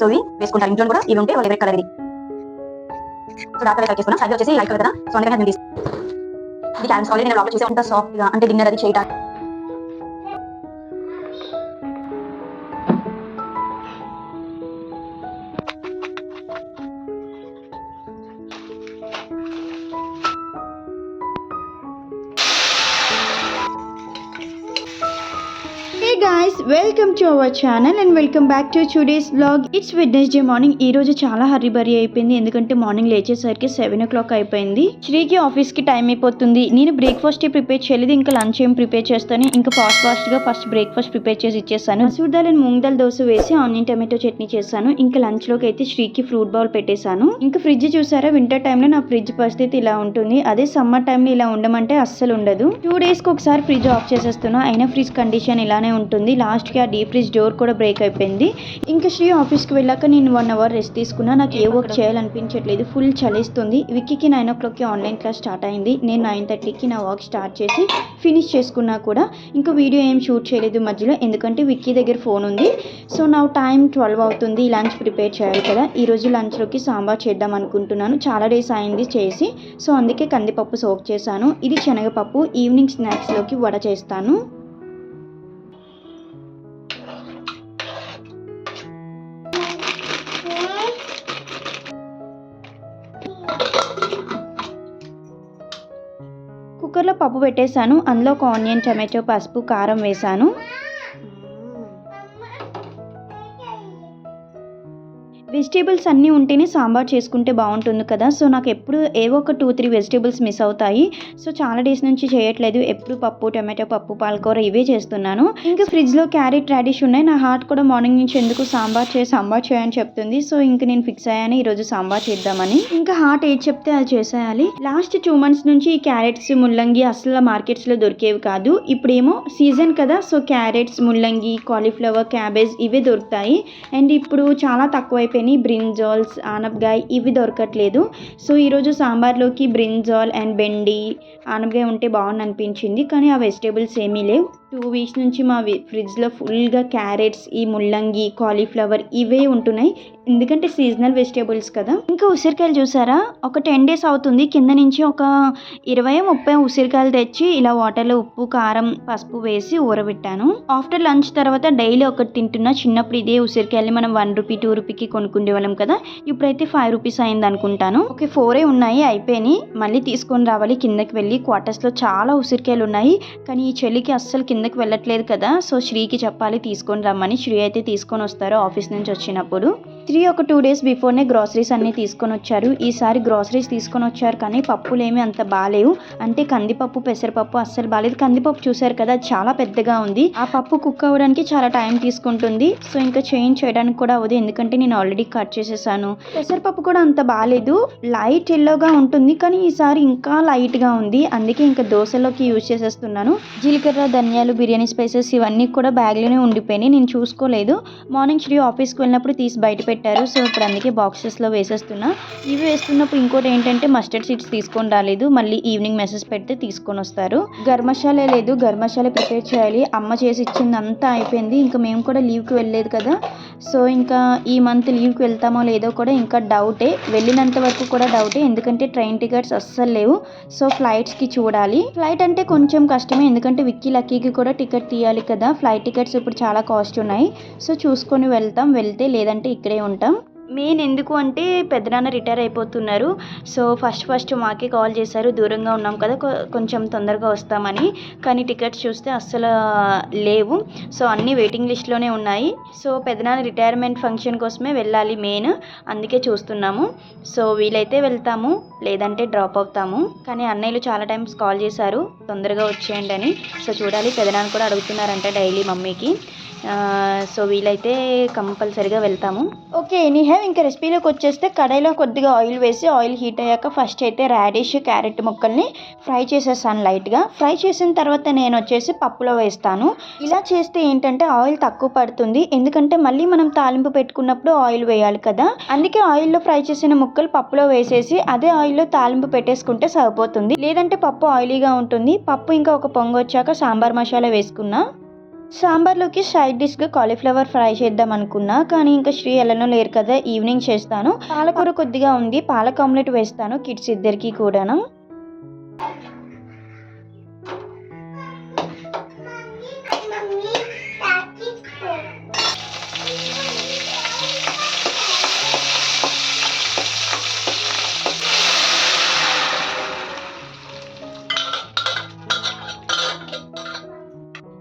So ఇవి వేసుకుంటారు. ఇంట్లో కూడా ఇవి ఉంటే రెడ్ కలర్ ఇది. సో డార్క్ కలర్ చేసుకున్నాం. సైజ్ వచ్చేసి లైట్ కలర్ కదా, సో అందుకని నేను ఇది క్యారమ్స్ ఆల్రెడీ నేను లోపల చూసే అంత సాఫ్ట్ గా, అంటే డిన్నర్ అది చేయడానికి. Hey guys, welcome to our channel and welcome back to today's vlog. It's Wednesday morning. ఈ రోజు చాలా హరిబరి అయిపోయింది, ఎందుకంటే మార్నింగ్ లేచేసరికి 7 o'clock అయిపోయింది. శ్రీకి ఆఫీస్ కి టైం అయిపోతుంది. నేను బ్రేక్ఫాస్ట్ ప్రిపేర్ చేయలేదు, ఇంకా లంచ్ ఏం ప్రిపేర్ చేస్తాను. ఇంకా ఫాస్ట్ గా ఫస్ట్ బ్రేక్ఫాస్ట్ ప్రిపేర్ చేసి ఇచ్చేసాను. మసూర్ దాల్ అండ్ మూంగ్ దాల్ దోశ వేసి ఆనియన్ టమాటో చట్నీ చేశాను. ఇంకా లంచ్ లోకి అయితే శ్రీకి ఫ్రూట్ బౌల్ పెట్టేశాను. ఇంకా ఫ్రిడ్జ్ చూసారా, వింటర్ టైంలో నా ఫ్రిడ్జ్ పరిస్థితి ఇలా ఉంటుంది. అదే సమ్మర్ టైంలో ఇలా ఉండమంటే అస్సలు ఉండదు. 2 days కి ఒకసారి ఫ్రిడ్జ్ ఆఫ్ చేసేస్తున్నా, అయినా ఫ్రిడ్జ్ కండిషన్ ఇలానే ఉంటుంది. లాస్ట్ కి ఆ డీప్ ఫ్రిడ్జ్ డోర్ కూడా బ్రేక్ అయిపోయింది. ఇంకా శ్రీ ఆఫీస్ కి వెళ్ళాక నేను 1 hour రెస్ట్ తీసుకున్నా. నాకు ఏ వర్క్ చేయాలనిపించట్లేదు, ఫుల్ చలిస్తుంది. విక్కీకి 9 o'clock కి ఆన్లైన్ క్లాస్ స్టార్ట్ అయింది. నేను 9:30కి నా వర్క్ స్టార్ట్ చేసి ఫినిష్ చేసుకున్నా కూడా ఇంకా వీడియో ఏం షూట్ చేయలేదు మధ్యలో, ఎందుకంటే విక్కీ దగ్గర ఫోన్ ఉంది. సో నా టైం 12 అవుతుంది. లంచ్ ప్రిపేర్ చేయాలి కదా. ఈరోజు లంచ్లోకి సాంబార్ చేద్దాం అనుకుంటున్నాను. చాలా డేస్ అయింది చేసి, సో అందుకే కందిపప్పు సోక్ చేశాను. ఇది శనగపప్పు. ఈవినింగ్ స్నాక్స్లోకి వడ చేస్తాను. కుక్కర్లో పప్పు పెట్టేశాను. అందులో ఒక ఆనియన్, టమాటో, పసుపు, కారం వేశాను. వెజిటేబుల్స్ అన్నీ ఉంటేనే సాంబార్ చేసుకుంటే బాగుంటుంది కదా. సో నాకు ఎప్పుడు ఏవో ఒక 2-3 వెజిటేబుల్స్ మిస్ అవుతాయి. సో చాలా డేస్ నుంచి చేయట్లేదు. ఎప్పుడు పప్పు, టమాటో పప్పు, పాలకూర ఇవే చేస్తున్నాను. ఇంకా ఫ్రిడ్జ్లో క్యారెట్, రాడిష్ ఉన్నాయి. నా హార్ట్ కూడా మార్నింగ్ నుంచి ఎందుకు సాంబార్ చేయని చెప్తుంది. సో ఇంకా నేను ఫిక్స్ అయ్యాను ఈరోజు సాంబార్ చేద్దామని. ఇంకా హార్ట్ ఏది చెప్తే అది చేసేయాలి. లాస్ట్ 2 months నుంచి ఈ క్యారెట్స్, ముల్లంగి అసలు మార్కెట్స్లో దొరికేవి కాదు. ఇప్పుడేమో సీజన్ కదా, సో క్యారెట్స్, ముల్లంగి, కాలీఫ్లవర్, క్యాబేజ్ ఇవే దొరుకుతాయి. అండ్ ఇప్పుడు చాలా తక్కువైపోయింది. బ్రింజాల్స్, ఆనపకాయ ఇవి దొరకట్లేదు. సో ఈరోజు సాంబార్లోకి బ్రింజాల్ అండ్ బెండి, ఆనపకాయ ఉంటే బాగుంది అనిపించింది, కానీ ఆ వెజిటేబుల్స్ ఏమీ లేవు. 2 weeks నుంచి మా ఫ్రిడ్జ్లో ఫుల్గా క్యారెట్స్, ఈ ముల్లంగి, కాలీఫ్లవర్ ఇవే ఉంటున్నాయి, ఎందుకంటే సీజనల్ వెజిటేబుల్స్ కదా. ఇంకా ఉసిరికాయలు చూసారా, ఒక 10 days అవుతుంది. కింద నుంచి ఒక 20-30 ఉసిరికాయలు తెచ్చి ఇలా వాటర్లో ఉప్పు, కారం, పసుపు వేసి ఊరబెట్టాను. ఆఫ్టర్ లంచ్ తర్వాత డైలీ ఒకటి తింటున్నా. చిన్నప్పుడు ఇదే ఉసిరికాయలు మనం 1 rupee 2 rupeeకి కొనుక్కునే వాళ్ళం కదా. ఇప్పుడైతే 5 rupees అయింది అనుకుంటాను. ఓకే, 4 ఉన్నాయి, అయిపోయినాయి. మళ్ళీ తీసుకొని రావాలి కిందకి వెళ్ళి. క్వార్టర్స్లో చాలా ఉసిరికాయలు ఉన్నాయి, కానీ ఈ చలికి అస్సలు కిందకి వెళ్ళట్లేదు కదా. సో శ్రీకి చెప్పాలి తీసుకొని రమ్మని. శ్రీ అయితే తీసుకొని వస్తారు ఆఫీస్ నుంచి వచ్చినప్పుడు. శ్రీ ఒక 2 days బిఫోర్నే గ్రాసరీస్ అన్నీ తీసుకొని వచ్చారు. ఈసారి గ్రాసరీస్ తీసుకొని వచ్చారు, కానీ పప్పులేమి అంత బాగాలేవు. అంటే కందిపప్పు, పెసరపప్పు అస్సలు బాగాలేదు. కందిపప్పు చూసారు కదా, చాలా పెద్దగా ఉంది. ఆ పప్పు కుక్ అవ్వడానికి చాలా టైం తీసుకుంటుంది. సో ఇంకా చేంజ్ చేయడానికి కూడా అవ్వదు, ఎందుకంటే నేను ఆల్రెడీ కట్ చేసేసాను. పెసరపప్పు కూడా అంత బాగాలేదు, లైట్ ఎల్లోగా ఉంటుంది, కానీ ఈసారి ఇంకా లైట్గా ఉంది. అందుకే ఇంకా దోశలోకి యూజ్ చేసేస్తున్నాను. జీలకర్ర, ధనియాలు, బిర్యానీ స్పైసెస్ ఇవన్నీ కూడా బ్యాగ్లోనే ఉండిపోయినాయి, నేను చూసుకోలేదు. మార్నింగ్ శ్రీ ఆఫీస్కి వెళ్ళినప్పుడు తీసి బయట పెట్టారు. సో ఇప్పుడు అందుకే బాక్సెస్లో వేసేస్తున్నా. ఇవి వేస్తున్నప్పుడు ఇంకోటి ఏంటంటే మస్టర్డ్ సీడ్స్ తీసుకొని రాలేదు, మళ్ళీ ఈవినింగ్ మెసేజ్ పెడితే తీసుకొని వస్తారు. గరం మసాలా లేదు, గరం మసాలా ప్రిపేర్ చేయాలి. అమ్మ చేసి ఇచ్చింది అంతా అయిపోయింది. ఇంకా మేము కూడా లీవ్కి వెళ్ళలేదు కదా. సో ఇంకా ఈ మంత్ లీవ్కి వెళ్తామో లేదో కూడా ఇంకా డౌటే. వెళ్ళినంత వరకు కూడా డౌటే, ఎందుకంటే ట్రైన్ టికెట్స్ అస్సలు లేవు. సో ఫ్లైట్స్కి చూడాలి. ఫ్లైట్ అంటే కొంచెం కష్టమే, ఎందుకంటే విక్కీ, లక్కీకి కూడా టికెట్ తీయాలి కదా. ఫ్లైట్ టికెట్స్ ఇప్పుడు చాలా కాస్ట్ ఉన్నాయి. సో చూసుకొని వెళ్తాం, వెళ్తే లేదంటే ఇక్కడే ఉంటాం. మెయిన్ ఎందుకు అంటే పెద్దనాన్న రిటైర్ అయిపోతున్నారు. సో ఫస్ట్ మాకే కాల్ చేశారు, దూరంగా ఉన్నాం కదా, కొంచెం తొందరగా వస్తామని. కానీ టికెట్స్ చూస్తే అస్సలు లేవు. సో అన్నీ వెయిటింగ్ లిస్ట్లోనే ఉన్నాయి. సో పెద్దనాన్న రిటైర్మెంట్ ఫంక్షన్ కోసమే వెళ్ళాలి మెయిన్, అందుకే చూస్తున్నాము. సో వీలైతే వెళ్తాము, లేదంటే డ్రాప్ అవుతాము. కానీ అన్నయ్యలు చాలా టైమ్స్ కాల్ చేశారు తొందరగా వచ్చేయండి అని. సో చూడాలి, పెద్దనాన్న కూడా అడుగుతున్నారంట డైలీ మమ్మీకి. సో వీలైతే కంపల్సరీగా వెళ్తాము. ఓకే, ఎనీహౌ ఇంకా రెసిపీలోకి వచ్చేస్తే కడాయిలో కొద్దిగా ఆయిల్ వేసి, ఆయిల్ హీట్ అయ్యాక ఫస్ట్ అయితే రాడిష్, క్యారెట్ ముక్కల్ని ఫ్రై చేసేసాను లైట్గా. ఫ్రై చేసిన తర్వాత నేను వచ్చేసి పప్పులో వేస్తాను. ఇలా చేస్తే ఏంటంటే ఆయిల్ తక్కువ పడుతుంది, ఎందుకంటే మళ్ళీ మనం తాలింపు పెట్టుకున్నప్పుడు ఆయిల్ వేయాలి కదా. అందుకే ఆయిల్లో ఫ్రై చేసిన ముక్కలు పప్పులో వేసేసి అదే ఆయిల్లో తాలింపు పెట్టేసుకుంటే సరిపోతుంది, లేదంటే పప్పు ఆయిలీగా ఉంటుంది. పప్పు ఇంకా ఒక పొంగు వచ్చాక సాంబార్ మసాలా వేసుకున్నా. సాంబార్లోకి సైడ్ డిష్గా కాలీఫ్లవర్ ఫ్రై చేద్దాం అనుకున్నా, కానీ ఇంకా శ్రీ ఎలానో లేరు కదా, ఈవినింగ్ చేస్తాను. పాలకూర కొద్దిగా ఉంది, పాలక్ ఆమ్లెట్ వేస్తాను కిడ్స్ ఇద్దరికి కూడాను.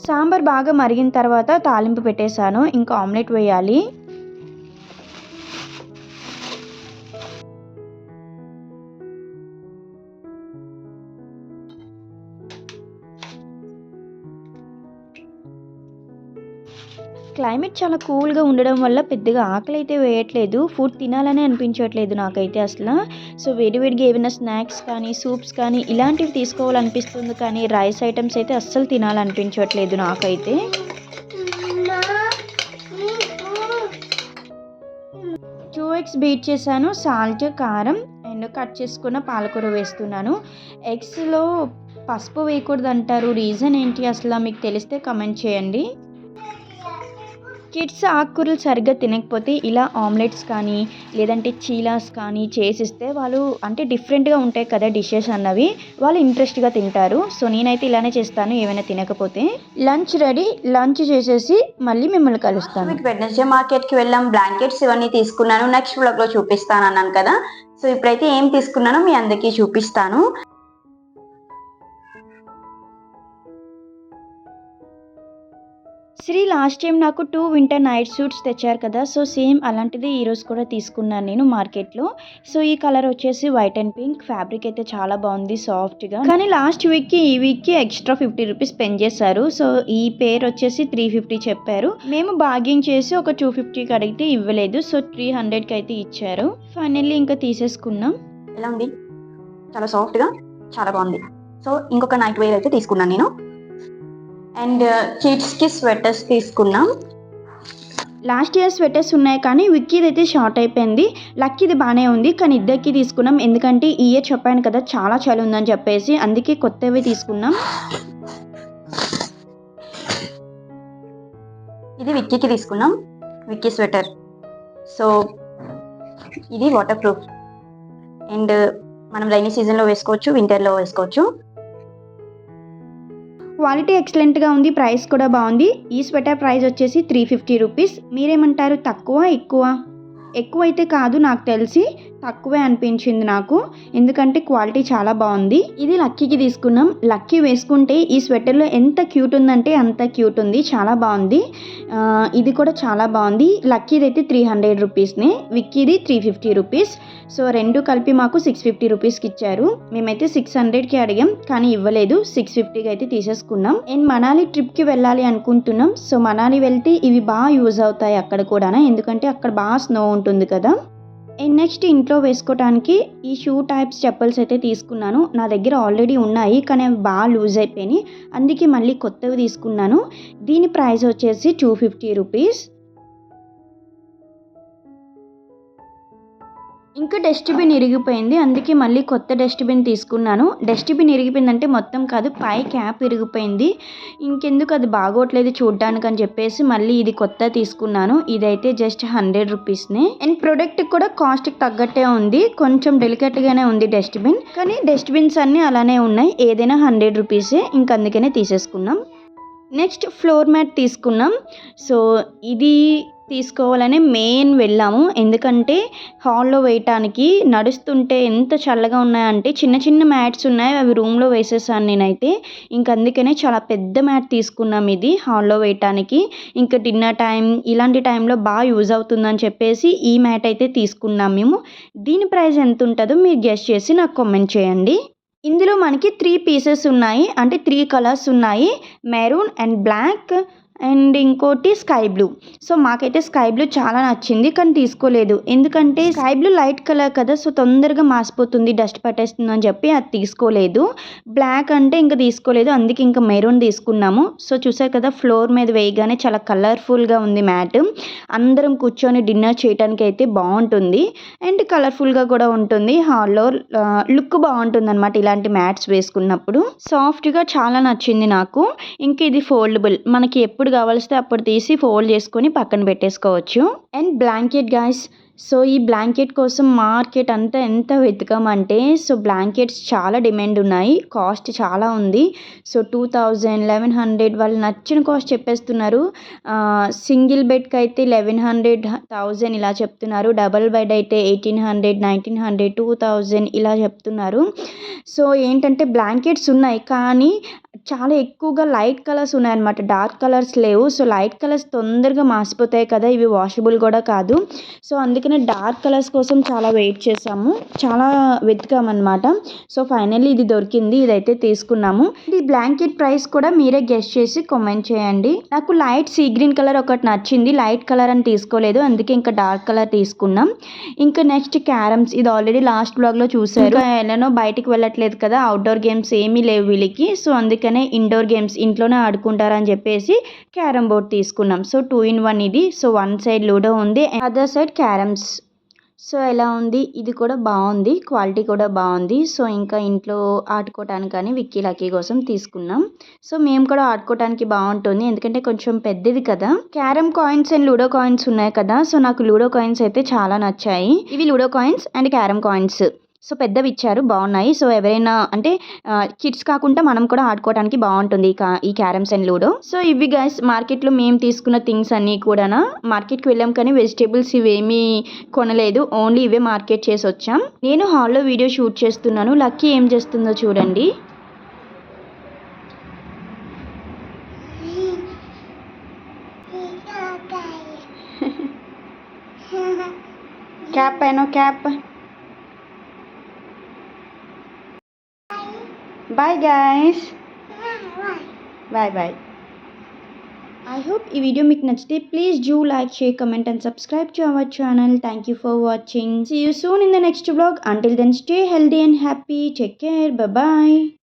సాంబార్ బాగా మరిగిన తర్వాత తాలింపు పెట్టేశాను, ఇంకా ఆమ్లెట్ వేయాలి. క్లైమేట్ చాలా కూల్గా ఉండడం వల్ల పెద్దగా ఆకలి అయితే వేయట్లేదు, ఫుడ్ తినాలనే అనిపించట్లేదు నాకైతే అసలు. సో వేడివేడిగా ఏమైనా స్నాక్స్ కానీ సూప్స్ కానీ ఇలాంటివి తీసుకోవాలనిపిస్తుంది, కానీ రైస్ ఐటమ్స్ అయితే అస్సలు తినాలనిపించట్లేదు నాకైతే. 2 eggs బీట్ చేశాను, సాల్ట్, కారం అండ్ కట్ చేసుకున్న పాలకూర వేస్తున్నాను. ఎగ్స్లో పసుపు వేయకూడదు అంటారు, రీజన్ ఏంటి అసలు మీకు తెలిస్తే కమెంట్ చేయండి. కిడ్స్ ఆకుకూరలు సరిగ్గా తినకపోతే ఇలా ఆమ్లెట్స్ కానీ లేదంటే చీలాస్ కానీ చేసిస్తే వాళ్ళు అంటే డిఫరెంట్గా ఉంటాయి కదా డిషెస్ అన్నవి, వాళ్ళు ఇంట్రెస్ట్గా తింటారు. సో నేనైతే ఇలానే చేస్తాను ఏమైనా తినకపోతే. లంచ్ రెడీ, లంచ్ చేసేసి మళ్ళీ మిమ్మల్ని కలుస్తాను. మీకు వెడ్నెస్డే మార్కెట్కి వెళ్ళాం, బ్లాంకెట్స్ ఇవన్నీ తీసుకున్నాను, నెక్స్ట్ వ్లాగ్లో చూపిస్తాను అన్నాను కదా. సో ఇప్పుడైతే ఏం తీసుకున్నానో మీ అందరికీ చూపిస్తాను. శ్రీ లాస్ట్ టైం నాకు 2 వింటర్ నైట్ సూట్స్ తెచ్చారు కదా, సో సేమ్ అలాంటిది ఈరోజు కూడా తీసుకున్నాను నేను మార్కెట్లో. సో ఈ కలర్ వచ్చేసి వైట్ అండ్ పింక్, ఫ్యాబ్రిక్ అయితే చాలా బాగుంది సాఫ్ట్గా. కానీ లాస్ట్ వీక్కి ఈ వీక్కి ఎక్స్ట్రా 50 రూపీస్ స్పెండ్ చేశారు. సో ఈ పేర్ వచ్చేసి 350 చెప్పారు, మేము బార్గెయిన్ చేసి ఒక 250కి అడిగితే ఇవ్వలేదు, సో 300కి అయితే ఇచ్చారు. ఫైనల్లీ ఇంకా తీసేసుకున్నాం. ఎలా ఉంది? చాలా సాఫ్ట్గా చాలా బాగుంది. సో ఇంకొక నైట్ వేర్ అయితే తీసుకున్నాను నేను. అండ్ కిడ్స్కి స్వెటర్స్ తీసుకున్నాం. లాస్ట్ ఇయర్ స్వెటర్స్ ఉన్నాయి కానీ విక్కీది అయితే షార్ట్ అయిపోయింది, లక్కీది బాగానే ఉంది, కానీ ఇద్దరికి తీసుకున్నాం ఎందుకంటే ఈ ఇయర్ చెప్పాను కదా చాలా చలి ఉందని చెప్పేసి, అందుకే కొత్తవి తీసుకున్నాం. ఇది విక్కీకి తీసుకున్నాం, విక్కీ స్వెటర్. సో ఇది వాటర్ ప్రూఫ్ అండ్ మనం రైనీ సీజన్లో వేసుకోవచ్చు, వింటర్లో వేసుకోవచ్చు. క్వాలిటీ ఎక్సలెంట్గా ఉంది, ప్రైస్ కూడా బాగుంది. ఈ స్వెటర్ ప్రైస్ వచ్చేసి 350 రూపీస్. మీరేమంటారు, తక్కువ ఎక్కువ? ఎక్కువ అయితే కాదు, నాకు తెలిసి తక్కువే అనిపించింది నాకు, ఎందుకంటే క్వాలిటీ చాలా బాగుంది. ఇది లక్కీకి తీసుకున్నాం. లక్కీ వేసుకుంటే ఈ స్వెటర్లో ఎంత క్యూట్ ఉందంటే అంత క్యూట్ ఉంది, చాలా బాగుంది. ఇది కూడా చాలా బాగుంది. లక్కీది అయితే 300 రూపీస్నే, విక్కీది 350 రూపీస్. సో రెండు కలిపి మాకు 650 రూపీస్కి ఇచ్చారు. మేమైతే 600కి అడిగాం కానీ ఇవ్వలేదు, 650కి అయితే తీసేసుకున్నాం. అండ్ మనాలి ట్రిప్కి వెళ్ళాలి అనుకుంటున్నాం. సో మనాలి వెళ్తే ఇవి బాగా యూజ్ అవుతాయి అక్కడ కూడా, ఎందుకంటే అక్కడ బాగా స్నో ఉంటుంది కదా. అండ్ నెక్స్ట్ ఇంట్లో వేసుకోవడానికి ఈ షూ టైప్స్ చెప్పల్స్ అయితే తీసుకున్నాను. నా దగ్గర ఆల్రెడీ ఉన్నాయి కానీ అవి బాగా లూజ్ అయిపోయినాయి, అందుకే మళ్ళీ కొత్తవి తీసుకున్నాను. దీని ప్రైస్ వచ్చేసి 250 రూపీస్. ఇంకా డస్ట్బిన్ ఇరిగిపోయింది, అందుకే మళ్ళీ కొత్త డస్ట్బిన్ తీసుకున్నాను. డస్ట్బిన్ ఇరిగిపోయిందంటే మొత్తం కాదు, పై క్యాప్ ఇరిగిపోయింది. ఇంకెందుకు అది బాగోట్లేదు చూడ్డానికి అని చెప్పేసి మళ్ళీ ఇది కొత్త తీసుకున్నాను. ఇదైతే జస్ట్ 100 రూపీస్నే. అండ్ ప్రొడక్ట్ కూడా కాస్ట్కి తగ్గట్టే ఉంది, కొంచెం డెలికేట్గానే ఉంది డస్ట్బిన్, కానీ డస్ట్బిన్స్ అన్నీ అలానే ఉన్నాయి, ఏదైనా 100 రూపీసే, ఇంక అందుకనే తీసేసుకున్నాం. నెక్స్ట్ ఫ్లోర్ మ్యాట్ తీసుకున్నాం. సో ఇది తీసుకోవాలనే మెయిన్ వెళ్ళాము, ఎందుకంటే హాల్లో వేయటానికి. నడుస్తుంటే ఎంత చల్లగా ఉన్నాయంటే చిన్న చిన్న మ్యాట్స్ ఉన్నాయి, అవి రూమ్లో వేసేసాను నేనైతే. ఇంక అందుకనే చాలా పెద్ద మ్యాట్ తీసుకున్నాం ఇది హాల్లో వేయటానికి. ఇంకా డిన్నర్ టైం ఇలాంటి టైంలో బాగా యూజ్ అవుతుందని చెప్పేసి ఈ మ్యాట్ అయితే తీసుకున్నాం మేము. దీని ప్రైస్ ఎంత ఉంటుందో మీరు గెస్ చేసి నాకు కామెంట్ చేయండి. ఇందులో మనకి 3 పీసెస్ ఉన్నాయి, అంటే 3 కలర్స్ ఉన్నాయి, మెరూన్ అండ్ బ్లాక్ అండ్ ఇంకోటి స్కై బ్లూ. సో మాకైతే స్కై బ్లూ చాలా నచ్చింది కానీ తీసుకోలేదు, ఎందుకంటే స్కై బ్లూ లైట్ కలర్ కదా, సో తొందరగా మాసిపోతుంది, డస్ట్ పట్టేస్తుంది అని చెప్పి అది తీసుకోలేదు. బ్లాక్ అంటే ఇంకా తీసుకోలేదు, అందుకే ఇంకా మెరూన్ తీసుకున్నాము. సో చూసారు కదా, ఫ్లోర్ మీద వేయగానే చాలా కలర్ఫుల్గా ఉంది మ్యాట్. అందరం కూర్చొని డిన్నర్ చేయడానికి అయితే బాగుంటుంది అండ్ కలర్ఫుల్గా కూడా ఉంటుంది. హాల్లో లుక్ బాగుంటుంది అనమాట ఇలాంటి మ్యాట్స్ వేసుకున్నప్పుడు. సాఫ్ట్గా చాలా నచ్చింది నాకు. ఇంకా ఇది ఫోల్డబుల్, మనకి ఎప్పుడు ఎప్పుడు కావాల్స్తే అప్పుడు తీసి ఫోల్డ్ చేసుకొని పక్కన పెట్టేసుకోవచ్చు. అండ్ బ్లాంకెట్ గాయ్స్, సో ఈ బ్లాంకెట్ కోసం మార్కెట్ అంతా ఎంత వెతకామంటే, సో బ్లాంకెట్స్ చాలా డిమాండ్ ఉన్నాయి, కాస్ట్ చాలా ఉంది. సో 2000, 1100 వాళ్ళు నచ్చిన కాస్ట్ చెప్పేస్తున్నారు. సింగిల్ బెడ్కి అయితే 1100, 1000 ఇలా చెప్తున్నారు. డబల్ బెడ్ అయితే 1800, 1900, 2000 ఇలా చెప్తున్నారు. సో ఏంటంటే బ్లాంకెట్స్ ఉన్నాయి, కానీ చాలా ఎక్కువగా లైట్ కలర్స్ ఉన్నాయన్నమాట, డార్క్ కలర్స్ లేవు. సో లైట్ కలర్స్ తొందరగా మాసిపోతాయి కదా, ఇవి వాషబుల్ కూడా కాదు. సో అందుకనే డార్క్ కలర్స్ కోసం చాలా వెయిట్ చేసాము, చాలా వెతికామన్నమాట. సో ఫైనల్లీ ఇది దొరికింది, ఇదైతే తీసుకున్నాము. ఈ బ్లాంకెట్ ప్రైస్ కూడా మీరే గెస్ చేసి కామెంట్ చేయండి. నాకు లైట్ సీ గ్రీన్ కలర్ ఒకటి నచ్చింది, లైట్ కలర్ అని తీసుకోలేదు, అందుకే ఇంకా డార్క్ కలర్ తీసుకున్నాం. ఇంకా నెక్స్ట్ క్యారమ్స్, ఇది ఆల్రెడీ లాస్ట్ బ్లాగ్లో చూసారు. ఎలానో బయటికి వెళ్ళట్లేదు కదా, అవుట్డోర్ గేమ్స్ ఏమీ లేవు వీళ్ళకి, సో అందుకనే ఇండోర్ గేమ్స్ ఇంట్లోనే ఆడుకుంటారని చెప్పేసి క్యారమ్ బోర్డ్ తీసుకున్నాం. సో 2 in 1 ఇది. సో వన్ సైడ్ లూడో ఉంది, అదర్ సైడ్ క్యారమ్స్. సో ఎలా ఉంది, ఇది కూడా బాగుంది, క్వాలిటీ కూడా బాగుంది. సో ఇంకా ఇంట్లో ఆడుకోవటానికి కానీ విక్కీ లక్కీ కోసం తీసుకున్నాం. సో మేము కూడా ఆడుకోవటానికి బాగుంటుంది, ఎందుకంటే కొంచెం పెద్దది కదా. Carrom coins and ludo coins ఉన్నాయి కదా, సో నాకు లూడో కాయిన్స్ అయితే చాలా నచ్చాయి. ఇవి ludo coins and carrom coins. So పెద్దవి ఇచ్చారు, బాగున్నాయి. సో ఎవరైనా అంటే కిడ్స్ కాకుండా మనం కూడా ఆడుకోవడానికి బాగుంటుంది ఈ క్యారమ్స్ అండ్ లూడో. సో ఇవి గైస్ మార్కెట్లో మేము తీసుకున్న థింగ్స్ అన్నీ కూడా. మార్కెట్కి వెళ్ళాం కానీ వెజిటేబుల్స్ ఇవేమీ కొనలేదు, ఓన్లీ ఇవే మార్కెట్ చేసి వచ్చాం. నేను హాల్లో వీడియో షూట్ చేస్తున్నాను, లక్కీ ఏం చేస్తుందో చూడండి. క్యాప్ అయినో cap. Bye guys. Bye bye. I hope ఈ వీడియో మీకు నచ్చితే please do like, share, comment and subscribe to our channel. Thank you for watching. See you soon in the next vlog. Until then, stay healthy and happy. Take care. Bye bye.